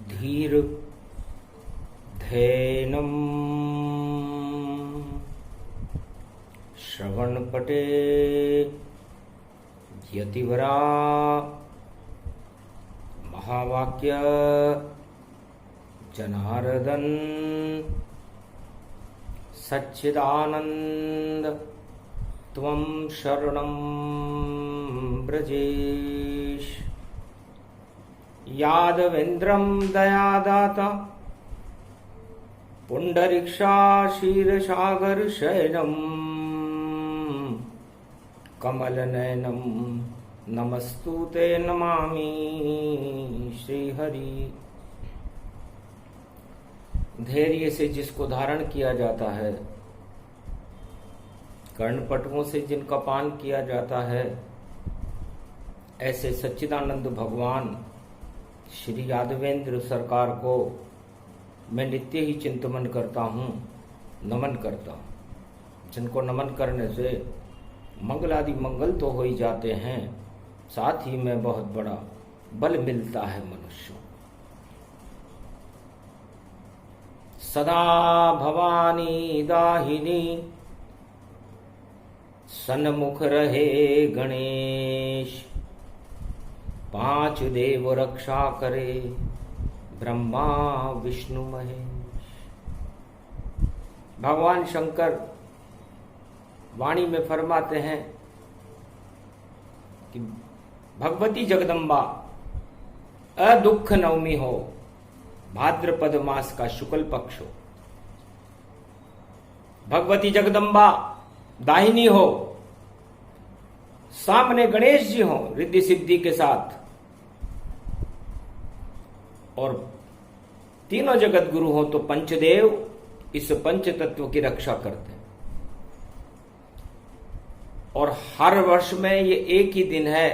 धीर धैनम श्रवणपटे यतिवरा महावाक्य जनार्दन सच्चिदानंद त्वं शरणं ब्रजेश। यादवेन्द्रं दयादाता पुंडरीक्षाशीर्षसागर शयनं कमलनयनं नमस्तुते नमामि श्रीहरि। धैर्य से जिसको धारण किया जाता है, कर्णपटुओं से जिनका पान किया जाता है, ऐसे सच्चिदानंद भगवान श्री यादवेंद्र सरकार को मैं नित्य ही चिंतन करता हूँ, नमन करता हूँ। जिनको नमन करने से मंगल आदि मंगल तो हो ही जाते हैं, साथ ही में बहुत बड़ा बल मिलता है मनुष्य। सदा भवानी दाहिनी सन्मुख रहे गणेश, पांच देव रक्षा करे ब्रह्मा विष्णु महेश। भगवान शंकर वाणी में फरमाते हैं कि भगवती जगदम्बा अदुख नवमी हो, भाद्रपद मास का शुक्ल पक्ष हो। भगवती जगदम्बा दाहिनी हो, सामने गणेश जी हो रिद्धि सिद्धि के साथ, और तीनों जगत गुरु हो तो पंचदेव इस पंच तत्व की रक्षा करते हैं। और हर वर्ष में ये एक ही दिन है,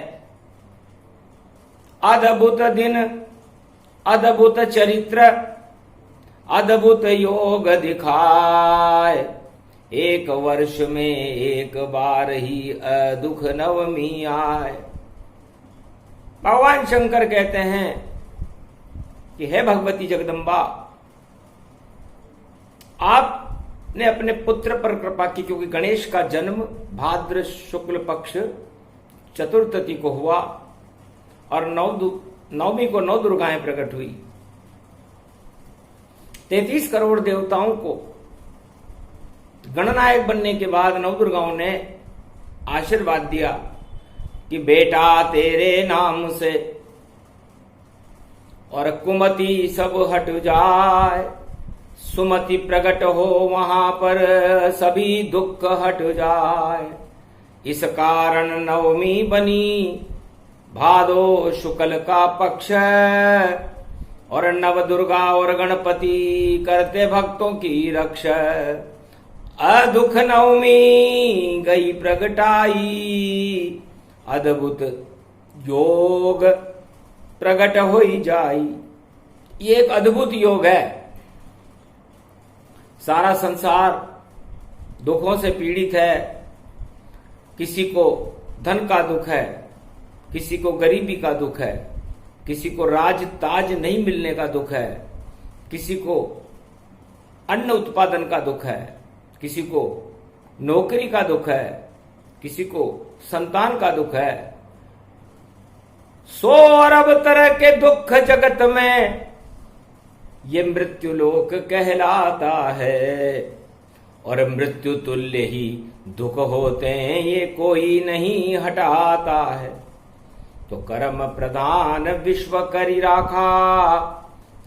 अद्भुत दिन, अद्भुत चरित्र, अद्भुत योग दिखाए, एक वर्ष में एक बार ही दुख नवमी आए। भगवान शंकर कहते हैं कि हे भगवती जगदम्बा, आपने अपने पुत्र पर कृपा की, क्योंकि गणेश का जन्म भाद्र शुक्ल पक्ष चतुर्थी को हुआ और नवमी को 9 दुर्गाएं प्रकट हुई। 33 करोड़ देवताओं को गणनायक बनने के बाद 9 दुर्गाओं ने आशीर्वाद दिया कि बेटा तेरे नाम से और कुमति सब हट जाए, सुमति प्रकट हो वहां पर सभी दुख हट जाए। इस कारण नवमी बनी भादो शुक्ल का पक्ष, और नव दुर्गा और गणपति करते भक्तों की रक्षा। अदुख नवमी गई प्रगटाई, अद्भुत योग प्रकट हो ही जाई। ये एक अद्भुत योग है। सारा संसार दुखों से पीड़ित है। किसी को धन का दुख है, किसी को गरीबी का दुख है, किसी को राज ताज नहीं मिलने का दुख है, किसी को अन्न उत्पादन का दुख है, किसी को नौकरी का दुख है, किसी को संतान का दुख है। 100 अरब तरह के दुख जगत में ये मृत्यु लोक कहलाता है, और मृत्यु तुल्य ही दुख होते हैं ये कोई नहीं हटाता है। तो कर्म प्रधान विश्व करी राखा,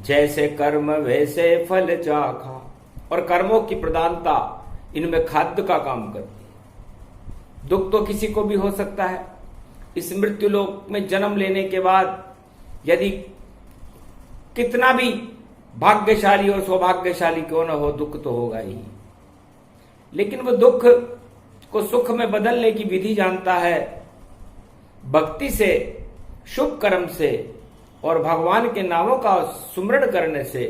जैसे कर्म वैसे फल चाखा। और कर्मों की प्रधानता इनमें खाद्य का काम करती है। दुख तो किसी को भी हो सकता है। इस मृत्यु लोक में जन्म लेने के बाद यदि कितना भी भाग्यशाली और सौभाग्यशाली क्यों न हो, दुख तो होगा ही। लेकिन वो दुख को सुख में बदलने की विधि जानता है। भक्ति से, शुभ कर्म से और भगवान के नामों का सुमरण करने से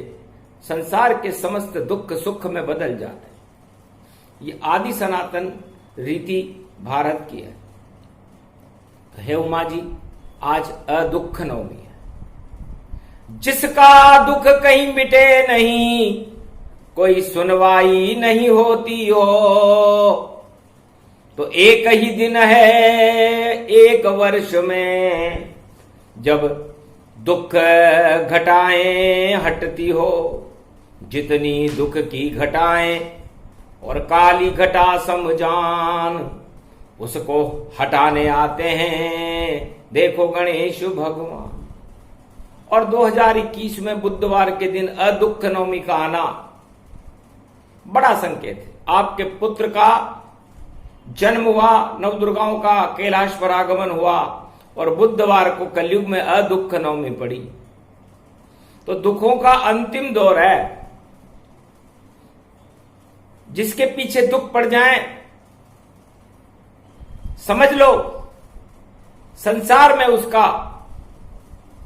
संसार के समस्त दुख सुख में बदल जाते हैं। ये आदि सनातन रीति भारत की है। हे उमा जी, आज अदुख नवमी है। जिसका दुख कहीं मिटे नहीं, कोई सुनवाई नहीं होती हो। तो एक ही दिन है एक वर्ष में, जब दुख घटाएं हटती हो। जितनी दुख की घटाएं और काली घटा समझान, उसको हटाने आते हैं देखो गणेश भगवान। और 2021 में बुधवार के दिन अदुख नवमी का आना बड़ा संकेत है। आपके पुत्र का जन्म हुआ, नवदुर्गाओं का कैलाश पर आगमन हुआ और बुधवार को कलयुग में अदुख नवमी पड़ी। तो दुखों का अंतिम दौर है। जिसके पीछे दुख पड़ जाए, समझ लो संसार में उसका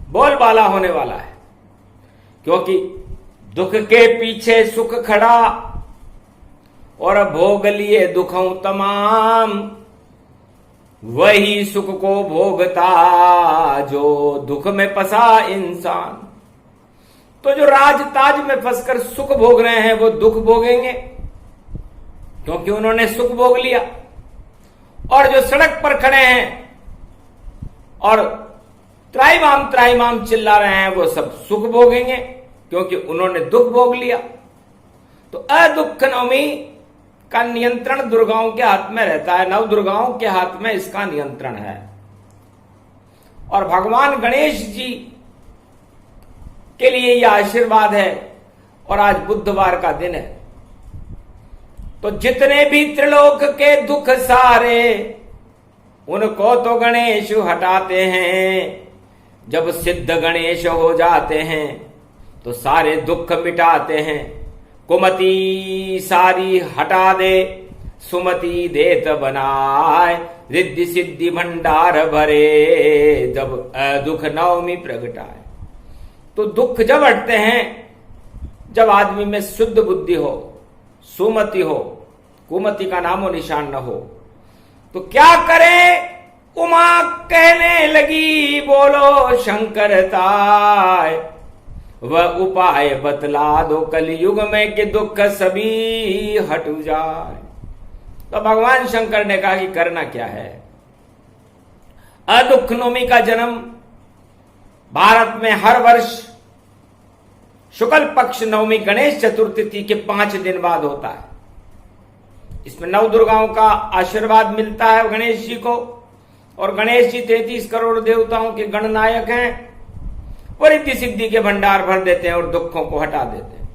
बोलबाला होने वाला है। क्योंकि दुख के पीछे सुख खड़ा और भोग लिए दुखों तमाम, वही सुख को भोगता जो दुख में फंसा इंसान। तो जो राज ताज में फंसकर सुख भोग रहे हैं वो दुख भोगेंगे, क्योंकि उन्होंने सुख भोग लिया। और जो सड़क पर खड़े हैं और त्राहिमाम चिल्ला रहे हैं, वो सब सुख भोगेंगे, क्योंकि उन्होंने दुख भोग लिया। तो अदुख नवमी का नियंत्रण दुर्गाओं के हाथ में रहता है, नव दुर्गाओं के हाथ में इसका नियंत्रण है। और भगवान गणेश जी के लिए यह आशीर्वाद है। और आज बुधवार का दिन है, तो जितने भी त्रिलोक के दुख सारे, उनको तो गणेश हटाते हैं। जब सिद्ध गणेश हो जाते हैं तो सारे दुख मिटाते हैं। कुमति सारी हटा दे, सुमति देत बनाए, रिद्धि सिद्धि भंडार भरे, जब दुख नवमी प्रगटाए। तो दुख जब हटते हैं जब आदमी में शुद्ध बुद्धि हो, सुमति हो, कुमति का नामो निशान न हो। तो क्या करें? उमा कहने लगी, बोलो शंकर ताय, वह उपाय बतला दो कलयुग में कि दुख सभी हट जाए। तो भगवान शंकर ने कहा कि करना क्या है। अदुख नवमी का जन्म भारत में हर वर्ष शुक्ल पक्ष नवमी गणेश चतुर्थी के 5 दिन बाद होता है। इसमें नव दुर्गाओं का आशीर्वाद मिलता है गणेश जी को। और गणेश जी 33 करोड़ देवताओं के गणनायक हैं। और रिद्धि सिद्धि के भंडार भर देते हैं और दुखों को हटा देते हैं।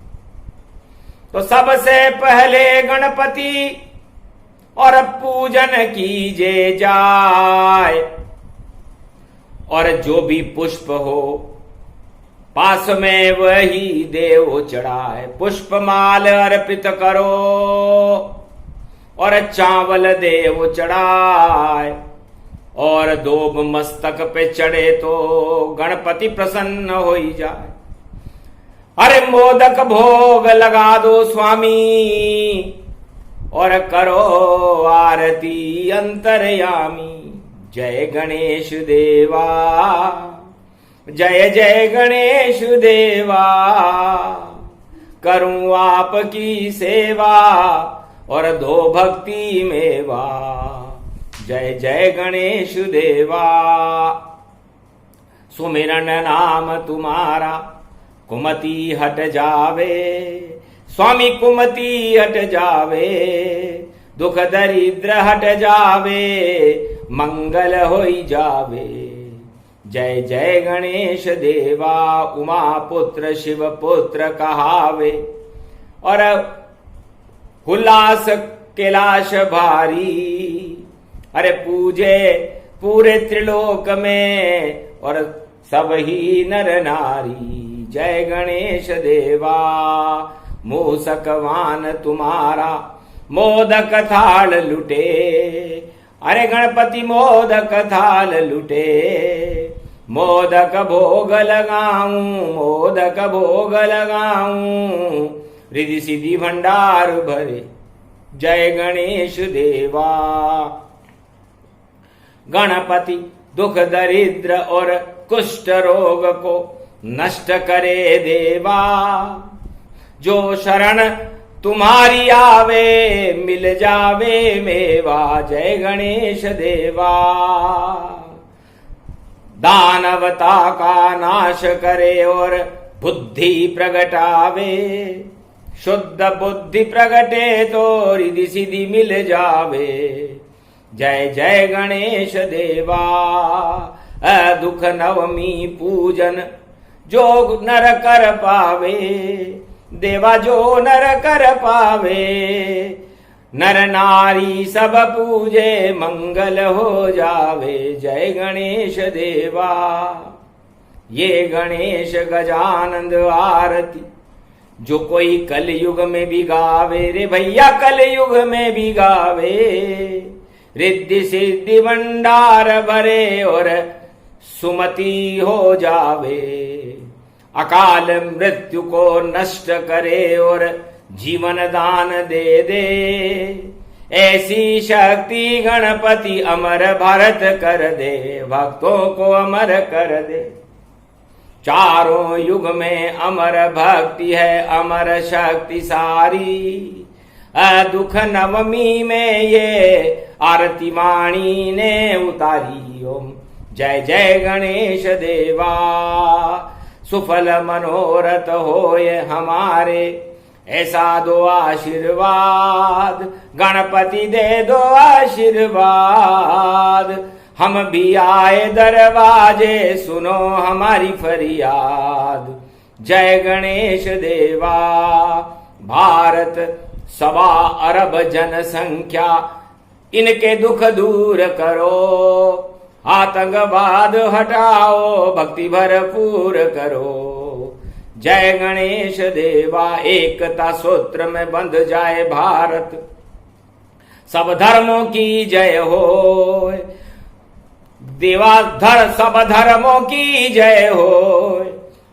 तो सबसे पहले गणपति और पूजन कीजे जाए, और जो भी पुष्प हो पास में वही देव चढ़ाए। पुष्प माल अर्पित करो और चावल देव चढ़ाए, और दोब मस्तक पे चढ़े तो गणपति प्रसन्न हो ही जाए। अरे मोदक भोग लगा दो स्वामी, और करो आरती अंतर्यामी। जय गणेश देवा, जय जय गणेश देवा, करूं आपकी सेवा और दो भक्ति मेवा। जय जय गणेश देवा, सुमिरन नाम तुम्हारा कुमति हट जावे। स्वामी कुमति हट जावे, दुख दरिद्र हट जावे, मंगल होई जावे। जय जय गणेश देवा, उमा पुत्र शिव पुत्र कहावे। और उल्लास कैलाश भारी, अरे पूजे पूरे त्रिलोक में और सब ही नर नारी। जय गणेश देवा, मूसकवान तुम्हारा मोदक थाल लुटे। अरे गणपति मोदक थाल लुटे, मोदक भोग लगाऊं, मोदक भोग लगाऊं, रिद्धि सिद्धि भंडार भरे। जय गणेश देवा, गणपति दुख दरिद्र और कुष्ठ रोग को नष्ट करे देवा। जो शरण तुम्हारी आवे मिल जावे मेवा, जय गणेश देवा। दानवता का नाश करे और बुद्धि प्रगटावे, शुद्ध बुद्धि प्रगटे तो रिधि सिद्धि मिल जावे, जय जय गणेश देवा। दुख नवमी पूजन जो नर कर पावे, देवा जो नर कर पावे, नर नारी सब पूजे मंगल हो जावे, जय गणेश देवा। ये गणेश गजानंद आरती जो कोई कलयुग में भी गावे रे भैया, कलयुग में भी गावे, रिद्धि सिद्धि भंडार भरे और सुमति हो जावे। अकाल मृत्यु को नष्ट करे और जीवन दान दे दे, ऐसी शक्ति गणपति अमर भरत कर दे, भक्तों को अमर कर दे। चारों युग में अमर भक्ति है अमर शक्ति सारी, दुख नवमी में ये आरती वाणी ने उतारी। ओम जय जय गणेश देवा। सुफल मनोरथ होय हमारे, ऐसा दो आशीर्वाद, गणपति दे दो आशीर्वाद। हम भी आए दरवाजे, सुनो हमारी फरियाद, जय गणेश देवा। भारत 1.25 अरब जनसंख्या, इनके दुख दूर करो, आतंकवाद हटाओ, भक्ति भरपूर करो, जय गणेश देवा। एकता सूत्र में बंध जाए भारत, सब धर्मों की जय हो, देवाधर सब धर्मों की जय हो।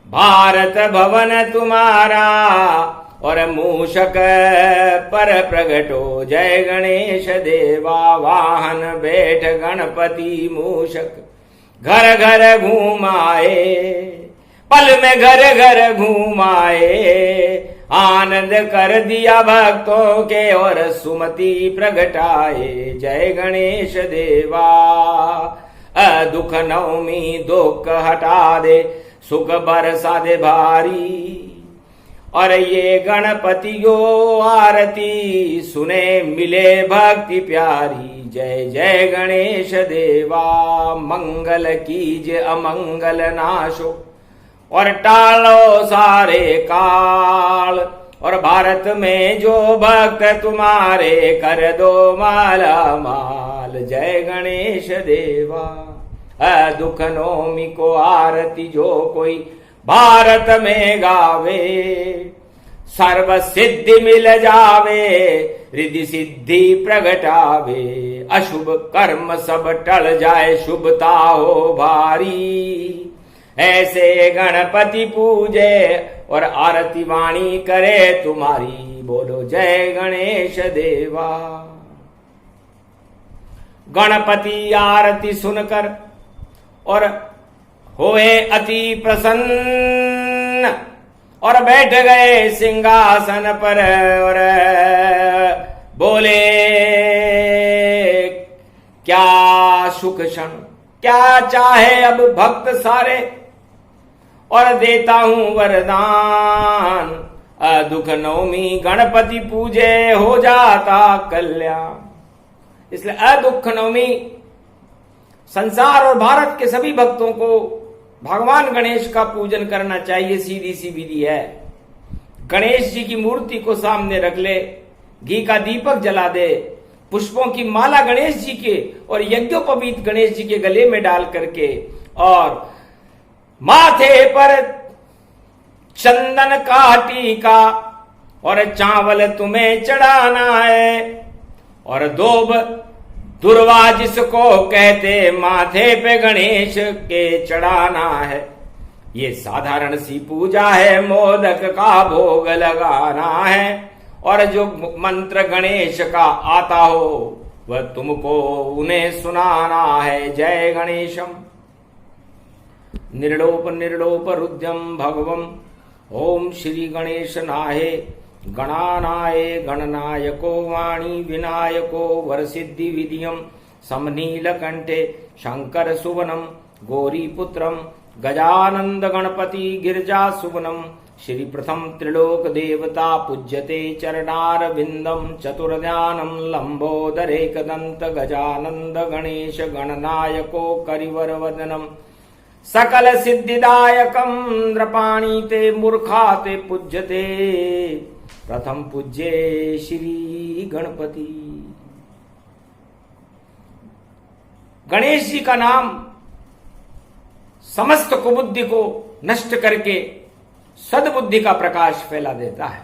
भारत भवन तुम्हारा और मूषक पर प्रगटो, जय गणेश देवा। वाहन बैठ गणपति मूषक, घर घर घूमाए, पल में घर घर घूमाए, आनंद कर दिया भक्तों के और सुमति प्रगटाए, जय गणेश देवा। दुख नवमी दुख हटा दे, सुख बरसा दे भारी, और ये गणपतियो आरती सुने मिले भक्ति प्यारी, जय जय गणेश देवा। मंगल कीजिए अमंगल नाशो, और टालो सारे काल, और भारत में जो भक्त तुम्हारे कर दो माला माल, जय गणेश देवा। दुख नवमी को आरती जो कोई भारत में गावे, सर्व सिद्धि मिल जावे, रिद्धि सिद्धि प्रगटावे। अशुभ कर्म सब टल जाए, शुभता हो भारी, ऐसे गणपति पूजे और आरती वाणी करे तुम्हारी, बोलो जय गणेश देवा। गणपति आरती सुनकर और होए अति प्रसन्न, और बैठ गए सिंहासन पर, और बोले क्या सुख क्षण, क्या चाहे अब भक्त सारे, और देता हूं वरदान। दुख नवमी गणपति पूजे हो जाता कल्याण। इसलिए अदुख नवमी संसार और भारत के सभी भक्तों को भगवान गणेश का पूजन करना चाहिए। सीधी सी विधि है, गणेश जी की मूर्ति को सामने रख ले, घी का दीपक जला दे, पुष्पों की माला गणेश जी के और यज्ञोपवीत गणेश जी के गले में डाल करके, और माथे पर चंदन का टीका और चावल तुम्हें चढ़ाना है, और दोब दुर्वा जिसको कहते माथे पे गणेश के चढ़ाना है। ये साधारण सी पूजा है, मोदक का भोग लगाना है, और जो मंत्र गणेश का आता हो वह तुमको उन्हें सुनाना है। जय गणेशम। निर्लोप निर्लोप रुद्यम भगवम। ओम श्री गणेश नाहे गणानाय गणनायको वाणी विनायको वरसिद्धि विधियम समनील कंठे शंकर सुवनम गौरीपुत्रम गजानंद गणपति गिरिजा सुवनम। श्री प्रथम त्रिलोक देवता पूज्यते चरणारविंदम चतुर्ध्यानम लंबोदरेकदंत गजानंद गणेश गणनायको करिवर वदनम। सकल सिद्धिदायकम नृपाणी ते मूर्खा ते पूज्यते प्रथम पूज्ये श्री गणपति। गणेश जी का नाम समस्त कुबुद्धि को नष्ट करके सद्बुद्धि का प्रकाश फैला देता है।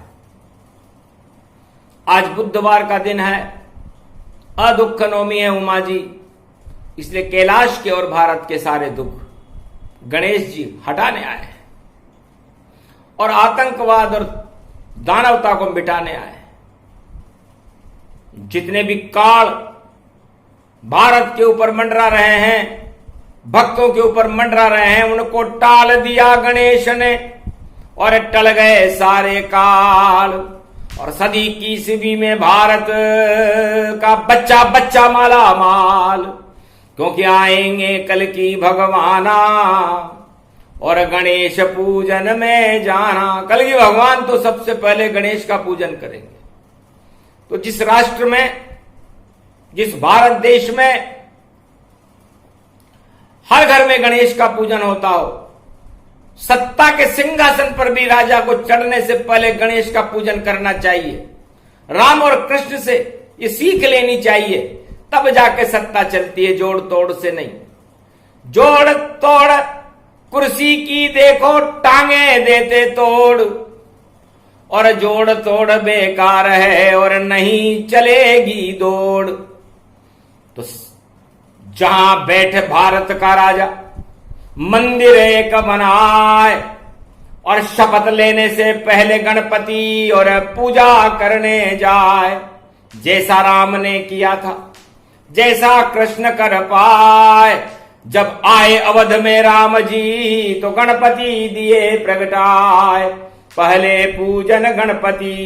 आज बुधवार का दिन है, अदुख नवमी है उमा जी, इसलिए कैलाश के और भारत के सारे दुख गणेश जी हटाने आए हैं और आतंकवाद और दानवता को मिटाने आए हैं। जितने भी काल भारत के ऊपर मंडरा रहे हैं, भक्तों के ऊपर मंडरा रहे हैं, उनको टाल दिया गणेश ने और टल गए सारे काल। और सदी की ईस्वी में भारत का बच्चा बच्चा माला माल, क्योंकि आएंगे कल की भगवाना और गणेश पूजन में जाना। कल की भगवान तो सबसे पहले गणेश का पूजन करेंगे। तो जिस राष्ट्र में, जिस भारत देश में हर घर में गणेश का पूजन होता हो, सत्ता के सिंहासन पर भी राजा को चढ़ने से पहले गणेश का पूजन करना चाहिए। राम और कृष्ण से ये सीख लेनी चाहिए, तब जाके सत्ता चलती है, जोड़ तोड़ से नहीं। जोड़ तोड़ कुर्सी की देखो टांगे देते तोड़, और जोड़ तोड़ बेकार है और नहीं चलेगी दौड़। तो जहां बैठे भारत का राजा मंदिर एक बनाए और शपथ लेने से पहले गणपति और पूजा करने जाए। जैसा राम ने किया था, जैसा कृष्ण कर पाए। जब आए अवध में राम जी तो गणपति दिए प्रगटाए। पहले पूजन गणपति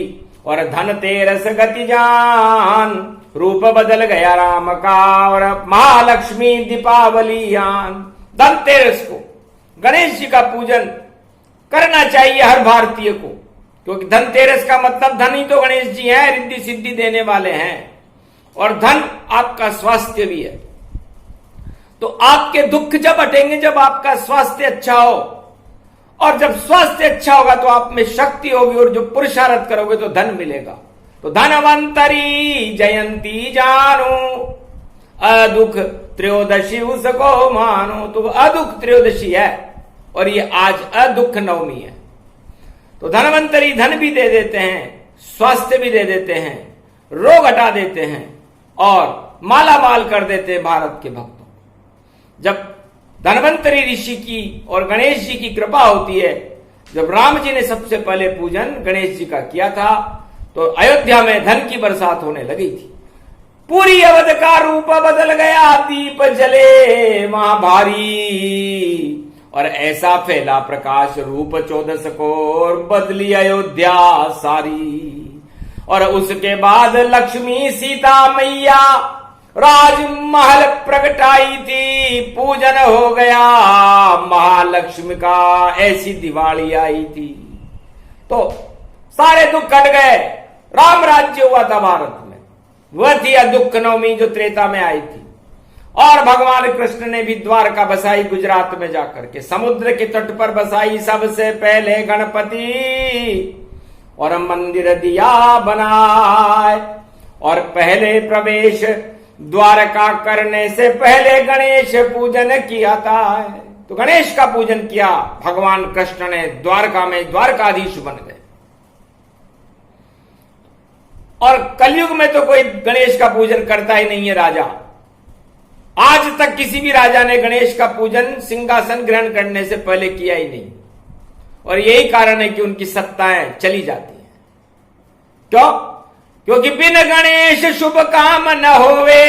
और धनतेरस गति जान, रूप बदल गया राम का और महालक्ष्मी दीपावली आन। धनतेरस को गणेश जी का पूजन करना चाहिए हर भारतीय को, क्योंकि धनतेरस का मतलब धन ही तो गणेश जी हैं, रिद्धि सिद्धि देने वाले हैं। और धन आपका स्वास्थ्य भी है। तो आपके दुख जब हटेंगे जब आपका स्वास्थ्य अच्छा हो, और जब स्वास्थ्य अच्छा होगा तो आप में शक्ति होगी, और जो पुरुषार्थ करोगे तो धन मिलेगा। तो धनवंतरी जयंती जानो, अदुख त्रयोदशी उसको मानो। तो अदुख त्रयोदशी है और ये आज अदुख नवमी है। तो धनवंतरी धन भी दे देते हैं, स्वास्थ्य भी दे देते हैं, रोग हटा देते हैं और माला माल कर देते हैं भारत के भक्तों। जब धनवंतरी ऋषि की और गणेश जी की कृपा होती है, जब राम जी ने सबसे पहले पूजन गणेश जी का किया था तो अयोध्या में धन की बरसात होने लगी थी। पूरी अवध का रूप बदल गया, दीप जले वहां भारी, और ऐसा फैला प्रकाश रूप 14 को और बदली अयोध्या सारी। और उसके बाद लक्ष्मी सीता मैया राजमहल प्रगटाई थी, पूजन हो गया महालक्ष्मी का, ऐसी दिवाली आई थी। तो सारे दुख कट गए, राम राज्य हुआ था भारत में। वह थी दुख नवमी जो त्रेता में आई थी। और भगवान कृष्ण ने भी द्वारका बसाई गुजरात में जाकर के, समुद्र के तट पर बसाई सबसे पहले गणपति, और मंदिर दिया बनाए। और पहले प्रवेश द्वारका करने से पहले गणेश पूजन किया था। तो गणेश का पूजन किया भगवान कृष्ण ने, द्वारका में द्वारकाधीश बन गए। और कलयुग में तो कोई गणेश का पूजन करता ही नहीं है राजा। आज तक किसी भी राजा ने गणेश का पूजन सिंहासन ग्रहण करने से पहले किया ही नहीं। और यही कारण है कि उनकी सत्ताएं चली जाती हैं। क्यों? क्योंकि बिन गणेश शुभ काम न होवे,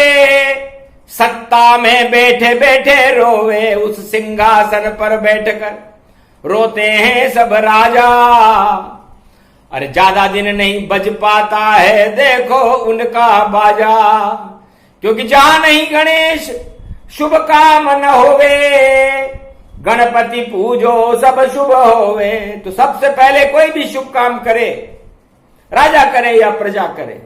सत्ता में बैठे बैठे रोवे, उस सिंहासन पर बैठकर रोते हैं सब राजा। अरे ज्यादा दिन नहीं बज पाता है देखो उनका बाजा, क्योंकि जहां नहीं गणेश शुभ काम न होवे, गणपति पूजो सब शुभ होवे। तो सबसे पहले कोई भी शुभ काम करे, राजा करे या प्रजा करे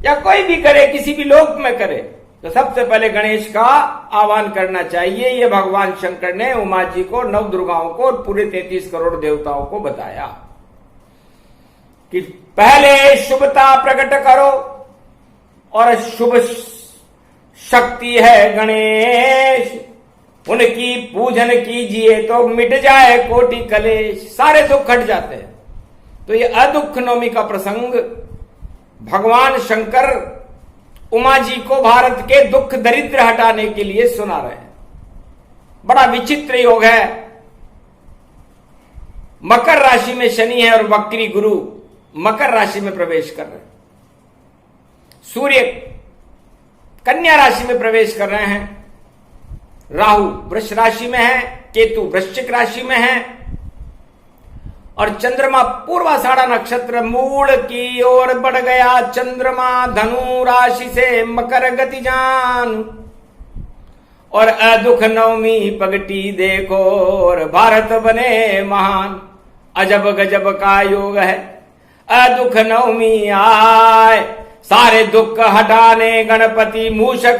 या कोई भी करे, किसी भी लोक में करे, तो सबसे पहले गणेश का आह्वान करना चाहिए। ये भगवान शंकर ने उमा जी को, नव दुर्गाओं को और पूरे 33 करोड़ देवताओं को बताया कि पहले शुभता प्रकट करो, और शुभ शक्ति है गणेश, उनकी पूजन कीजिए तो मिट जाए कोटि कलेश, सारे दुख हट जाते हैं। तो ये अदुख नवमी का प्रसंग भगवान शंकर उमा जी को भारत के दुख दरिद्र हटाने के लिए सुना रहे हैं। बड़ा विचित्र योग है। मकर राशि में शनि है और वक्री गुरु मकर राशि में प्रवेश कर रहे हैं। सूर्य कन्या राशि में प्रवेश कर रहे हैं। राहु वृष राशि में है, केतु वृश्चिक राशि में है, और चंद्रमा पूर्वाषाढ़ा नक्षत्र मूल की ओर बढ़ गया। चंद्रमा धनु राशि से मकर गति जान, और अदुख नवमी पगटी देखो और भारत बने महान। अजब गजब का योग है, अदुख नवमी आए, सारे दुख हटाने गणपति मूषक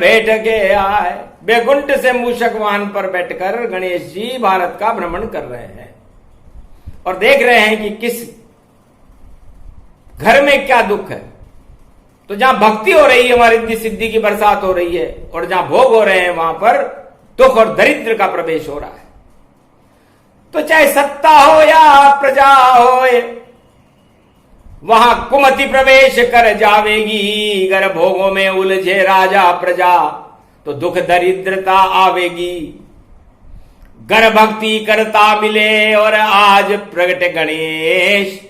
बैठ के आए। बैकुंठ से मूषक वाहन पर बैठकर गणेश जी भारत का भ्रमण कर रहे हैं और देख रहे हैं कि किस घर में क्या दुख है। तो जहां भक्ति हो रही है, हमारी रिद्धि सिद्धि की बरसात हो रही है, और जहां भोग हो रहे हैं वहां पर दुख और दरिद्र का प्रवेश हो रहा है। तो चाहे सत्ता हो या प्रजा हो, वहां कुमति प्रवेश कर जावेगी। गर भोगों में उलझे राजा प्रजा तो दुख दरिद्रता आवेगी। गर भक्ति करता मिले और आज प्रगट गणेश,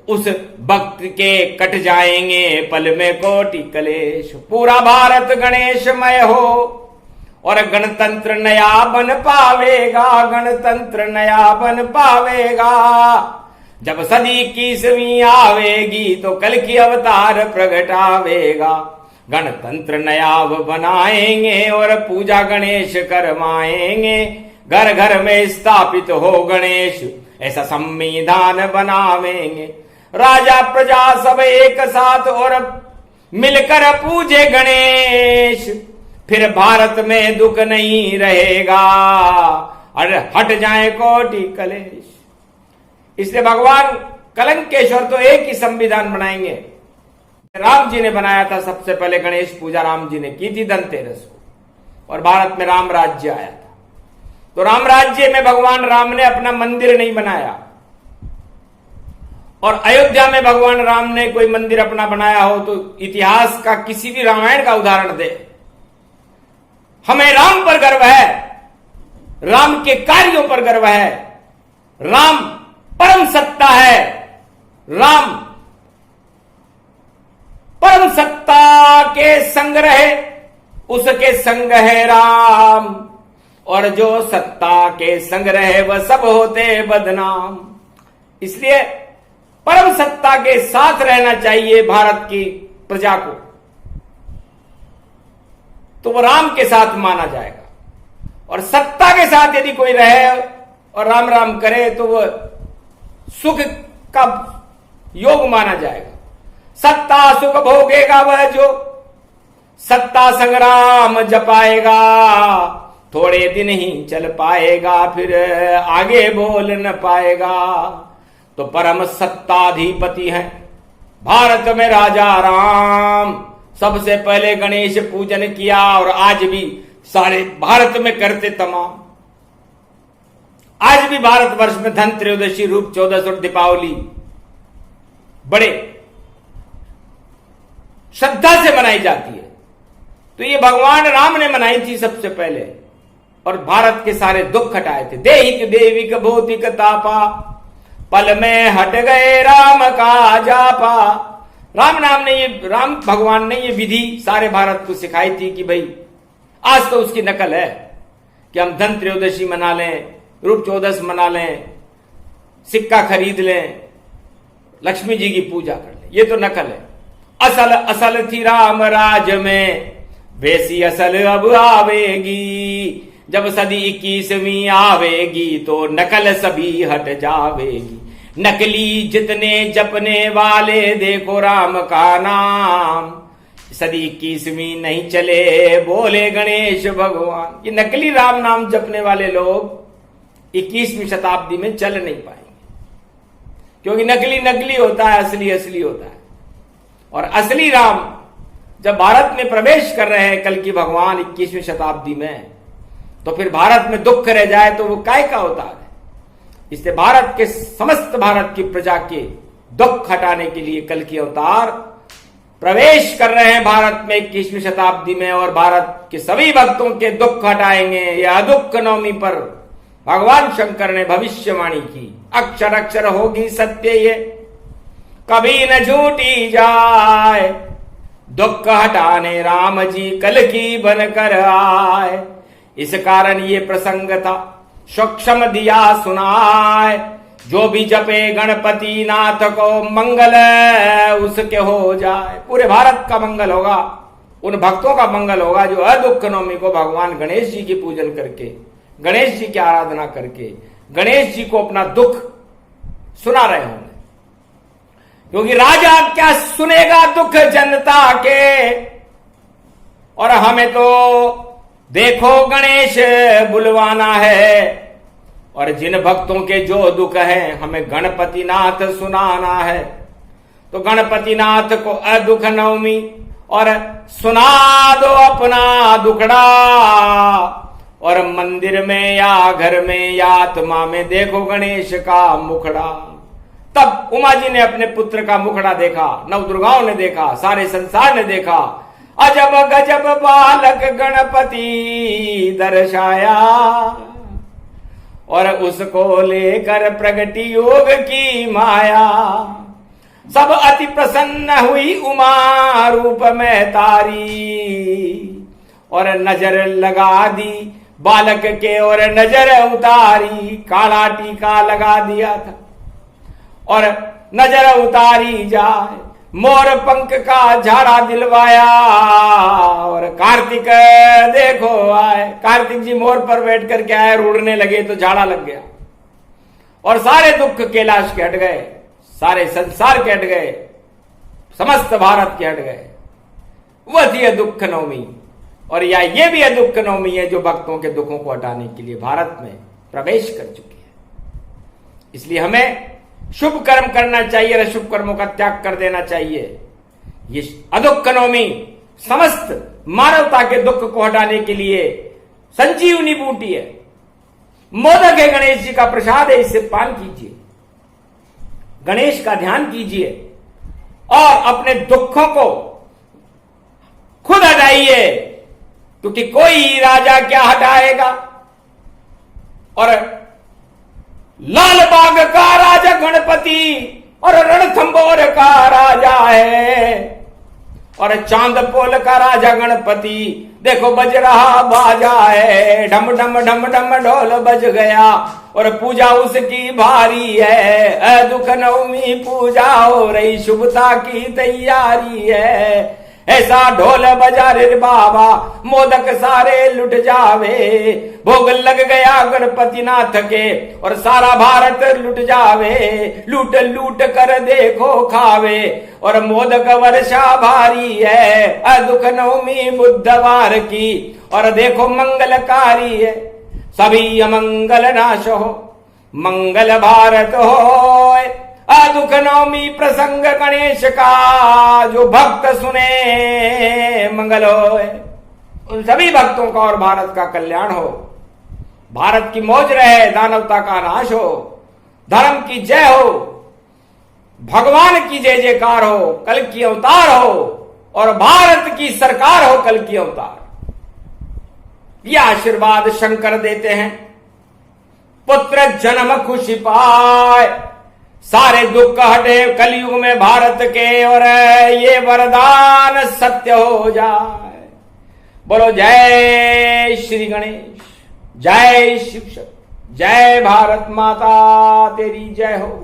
उस भक्त के कट जाएंगे पल में कोटि कलेश। पूरा भारत गणेशमय हो और गणतंत्र नया बन पावेगा, गणतंत्र नया बन पावेगा। जब सदी 21वीं आवेगी तो कल की अवतार प्रगटावेगा। गणतंत्र नया बनाएंगे और पूजा गणेश करवाएंगे। घर घर में स्थापित हो गणेश, ऐसा संविधान बनावेंगे। राजा प्रजा सब एक साथ और मिलकर पूजे गणेश, फिर भारत में दुख नहीं रहेगा और हट जाए कोटि कलेश। इसलिए भगवान कलंकेश्वर तो एक ही संविधान बनाएंगे। राम जी ने बनाया था सबसे पहले, गणेश पूजा राम जी ने की थी धनतेरस को, और भारत में राम राज्य आया था। तो राम राज्य में भगवान राम ने अपना मंदिर नहीं बनाया, और अयोध्या में भगवान राम ने कोई मंदिर अपना बनाया हो तो इतिहास का किसी भी रामायण का उदाहरण दे। हमें राम पर गर्व है, राम के कार्यों पर गर्व है। राम परम सत्ता है, राम परम सत्ता के संग रहे उसके संग है राम, और जो सत्ता के संग रहे वह सब होते बदनाम। इसलिए परम सत्ता के साथ रहना चाहिए भारत की प्रजा को, तो वो राम के साथ माना जाएगा। और सत्ता के साथ यदि कोई रहे और राम राम करे तो वह सुख का योग माना जाएगा। सत्ता सुख भोगेगा वह जो सत्ता संग्राम जपाएगा, थोड़े दिन ही चल पाएगा फिर आगे बोल न पाएगा। तो परम सत्ताधिपति है भारत में राजा राम। सबसे पहले गणेश पूजन किया और आज भी सारे भारत में करते तमाम। आज भी भारतवर्ष में धनत्रयोदशी, रूप चौदस और दीपावली बड़े श्रद्धा से मनाई जाती है। तो ये भगवान राम ने मनाई थी सबसे पहले, और भारत के सारे दुख हटाए थे। देहिक देविक भौतिक तापा, पल में हट गए राम का जापा। राम भगवान ने ये विधि सारे भारत को सिखाई थी कि भाई आज तो उसकी नकल है कि हम धन त्रयोदशी मना लें, रूप चौदस मना लें, सिक्का खरीद लें, लक्ष्मी जी की पूजा कर लें। ये तो नकल है। असल असल थी राम राज में, वैसी असल अब आवेगी। जब सदी 21वीं आवेगी तो नकल सभी हट जावेगी। नकली जितने जपने वाले देखो राम का नाम, सदी 21वीं नहीं चले बोले गणेश भगवान। ये नकली राम नाम जपने वाले लोग 21वीं शताब्दी में चल नहीं पाएंगे, क्योंकि नकली नकली होता है, असली असली होता है। और असली राम जब भारत में प्रवेश कर रहे हैं कल की भगवान 21वीं शताब्दी में, तो फिर भारत में दुख रह जाए तो वो काय का अवतार है। इसलिए भारत के समस्त भारत की प्रजा के दुख हटाने के लिए कल की अवतार प्रवेश कर रहे हैं भारत में 21वीं शताब्दी में, और भारत के सभी भक्तों के दुख हटाएंगे। यह दुख नवमी पर भगवान शंकर ने भविष्यवाणी की, अक्षर अक्षर होगी सत्य ये, कभी न झूठी जाए। दुख हटाने राम जी कल की बनकर आए। इस कारण ये प्रसंग था सूक्ष्म दिया सुनाए। जो भी जपे गणपति नाथ को मंगल उसके हो जाए। पूरे भारत का मंगल होगा, उन भक्तों का मंगल होगा जो अदुख नवमी को भगवान गणेश जी की पूजन करके, गणेश जी की आराधना करके गणेश जी को अपना दुख सुना रहे होंगे। क्योंकि राजा क्या सुनेगा दुख जनता के, और हमें तो देखो गणेश बुलवाना है। और जिन भक्तों के जो दुख है हमें गणपति नाथ सुनाना है। तो गणपति नाथ को अदुख नवमी और सुना दो अपना दुखड़ा। और मंदिर में या घर में या आत्मा में देखो गणेश का मुखड़ा। तब उमा जी ने अपने पुत्र का मुखड़ा देखा, नवदुर्गाओं ने देखा, सारे संसार ने देखा। अजब गजब बालक गणपति दर्शाया, और उसको लेकर प्रगति योग की माया। सब अति प्रसन्न हुई उमा रूप में तारी, और नजर लगा दी बालक के और नजर उतारी। काला टीका लगा दिया था और नजर उतारी जाए। मोर पंख का झाड़ा दिलवाया, और कार्तिक देखो आए। कार्तिक जी मोर पर बैठ कर के आए, उड़ने लगे तो झाड़ा लग गया, और सारे दुख कैलाश के हट गए, सारे संसार के हट गए, समस्त भारत के हट गए। वह थी दुख नवमी। और या ये भी दुख नवमी है जो भक्तों के दुखों को हटाने के लिए भारत में प्रवेश कर चुकी है। इसलिए हमें शुभ कर्म करना चाहिए और अशुभ कर्मों का त्याग कर देना चाहिए। ये अदुख नवमी समस्त मानवता के दुख को हटाने के लिए संजीवनी बूटी है। मोदक है गणेश जी का प्रसाद है, इससे पान कीजिए, गणेश का ध्यान कीजिए और अपने दुखों को खुद हटाइए, क्योंकि कोई राजा क्या हटाएगा। और लाल बाग का राजा गणपति और रणथंबोर का राजा है, और चांदपोल का राजा गणपति देखो बज रहा बाजा है। ढम ढम ढम ढम ढोल बज गया और पूजा उसकी भारी है। अदुख नवमी पूजा हो रही, शुभता की तैयारी है। ऐसा ढोल बजा रे बाबा मोदक सारे लुट जावे। भोग लग गया गणपति नाथ के और सारा भारत लुट जावे। लूट लूट कर देखो खावे और मोदक वर्षा भारी है। अदुख नवमी बुधवार की और देखो मंगलकारी है। सभी अमंगल नाश हो, मंगल भारत हो। अदुख नवमी प्रसंग गणेश का जो भक्त सुने मंगल हो। उन सभी भक्तों का और भारत का कल्याण हो, भारत की मौज रहे, दानवता का नाश हो, धर्म की जय हो, भगवान की जय जयकार हो, कल की अवतार हो और भारत की सरकार हो कल की अवतार। यह आशीर्वाद शंकर देते हैं। पुत्र जन्म खुशी पाए, सारे दुख हटे कलयुग में भारत के, और ये वरदान सत्य हो जाए। बोलो जय श्री गणेश, जय शिव शक्ति, जय भारत माता तेरी जय हो।